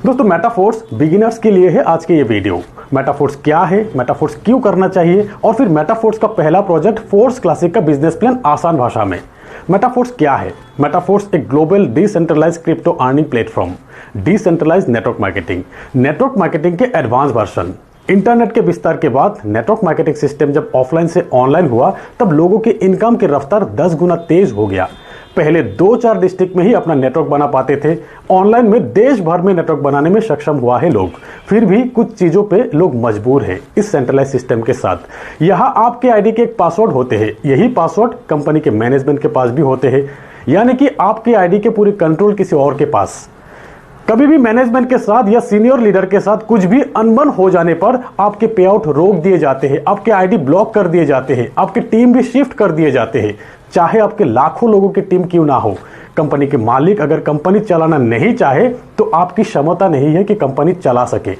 दोस्तों metaphors beginners के लिए है आज के ये वीडियो। मेटाफोर्स क्या है, मेटाफोर्स क्यों करना चाहिए और फिर मेटाफोर्स का पहला प्रोजेक्ट फोर्स क्लासिक का बिजनेस प्लान आसान भाषा में। मेटाफोर्स क्या है? मेटाफोर्स एक global decentralised crypto earning platform, decentralised network marketing के एडवांस वर्जन। इंटरनेट के विस्तार के बाद नेटवर्क मार्केटिंग सिस्टम जब ऑफलाइन से ऑनलाइन हुआ तब लोगों के इनकम की रफ्तार 10 गुना तेज हो गया। पहले 2-4 डिस्ट्रिक्ट में ही अपना नेटवर्क बना पाते थे, ऑनलाइन में देश भर में नेटवर्क बनाने में सक्षम हुआ है लोग। फिर भी कुछ चीजों पे लोग मजबूर है इस सेंट्रलाइज सिस्टम के साथ। यहाँ आपके आईडी के एक पासवर्ड होते हैं, यही पासवर्ड कंपनी के मैनेजमेंट के पास भी होते हैं, यानी कि आपके आईडी के पूरी कंट्रोल किसी और के पास। कभी भी मैनेजमेंट के साथ या सीनियर लीडर के साथ कुछ भी अनबन हो जाने पर आपके पे आउट रोक दिए जाते हैं, आपके आईडी ब्लॉक कर दिए जाते हैं, आपकी टीम भी शिफ्ट कर दिए जाते हैं। चाहे आपके लाखों लोगों की टीम क्यों ना हो, कंपनी के मालिक अगर कंपनी चलाना नहीं चाहे तो आपकी क्षमता नहीं है कि कंपनी चला सके।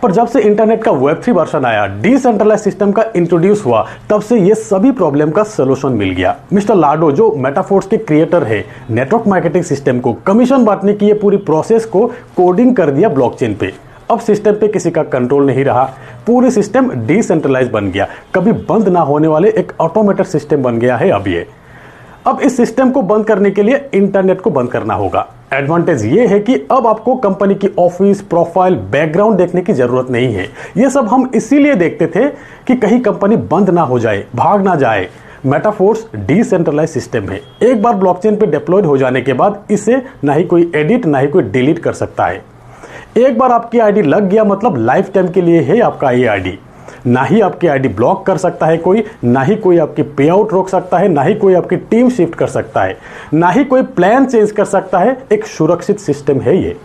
पर जब से इंटरनेट का वेब3 वर्जन आया, डिसेंट्रलाइज सिस्टम का इंट्रोड्यूस हुआ, तब से ये सभी प्रॉब्लम का सोल्यूशन मिल गया। मिस्टर लाडो जो मेटाफोर्स के क्रिएटर है, नेटवर्क मार्केटिंग सिस्टम को कमीशन बांटने की ये पूरी प्रोसेस को कोडिंग कर दिया ब्लॉकचेन पे। अब सिस्टम पे किसी का कंट्रोल नहीं रहा, पूरी सिस्टम डिसेंट्रलाइज बन गया, कभी बंद ना होने वाले एक ऑटोमेटेड सिस्टम बन गया है। अब इस सिस्टम को बंद करने के लिए इंटरनेट को बंद करना होगा। एडवांटेज ये है कि अब आपको कंपनी की ऑफिस, प्रोफाइल, बैकग्राउंड देखने की जरूरत नहीं है। ये सब हम इसीलिए देखते थे कि कहीं कंपनी बंद ना हो जाए, भाग ना जाए। मेटाफोर्स डिसेंट्रलाइज सिस्टम है, एक बार ब्लॉकचेन पे डिप्लॉयड हो जाने के बाद इसे ना ही कोई एडिट ना ही कोई डिलीट कर सकता है। एक बार आपकी आईडी लग गया मतलब लाइफ टाइम के लिए है आपका ये आईडी। ना ही आपकी आईडी ब्लॉक कर सकता है कोई, ना ही कोई आपकी पे आउट रोक सकता है, ना ही कोई आपकी टीम शिफ्ट कर सकता है, ना ही कोई प्लान चेंज कर सकता है। एक सुरक्षित सिस्टम है ये।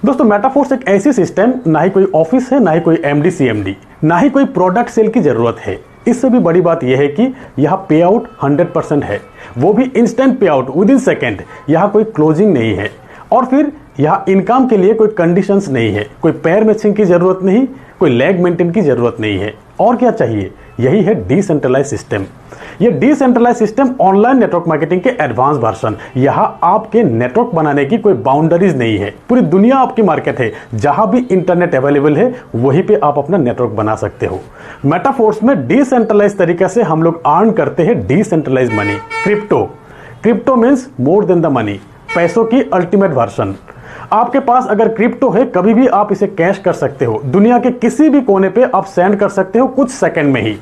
दोस्तों मेटाफोर्स एक ऐसी सिस्टम, ना ही कोई ऑफिस है, ना ही कोई एमडी सीएमडी, ना ही कोई प्रोडक्ट सेल की जरूरत है। इससे भी बड़ी बात यह है कि यहाँ पे आउट 100% है, वो भी इंस्टेंट पे आउट विद इन सेकेंड। यहाँ कोई क्लोजिंग नहीं है और फिर यहाँ इनकम के लिए कोई कंडीशंस नहीं है, कोई पैर मैचिंग की जरूरत नहीं, कोई लेग मेंटेन की जरूरत नहीं है। और क्या चाहिए? यही है डिसेंट्रलाइज सिस्टम। ये decentralise system online network marketing के एडवांस वर्जन। यहाँ आपके नेटवर्क बनाने की कोई बाउंड्रीज नहीं है, पूरी दुनिया आपकी मार्केट है। जहां भी इंटरनेट अवेलेबल है वहीं पे आप अपना नेटवर्क बना सकते हो। मेटाफोर्स में डिसेंट्रलाइज तरीके से हम लोग अर्न करते हैं decentralise money. Crypto means more than the money, पैसों की अल्टीमेट वर्जन। आपके पास अगर क्रिप्टो है, कभी भी आप इसे कैश कर सकते हो, दुनिया के किसी भी कोने पे आप सेंड कर सकते हो कुछ सेकंड में ही।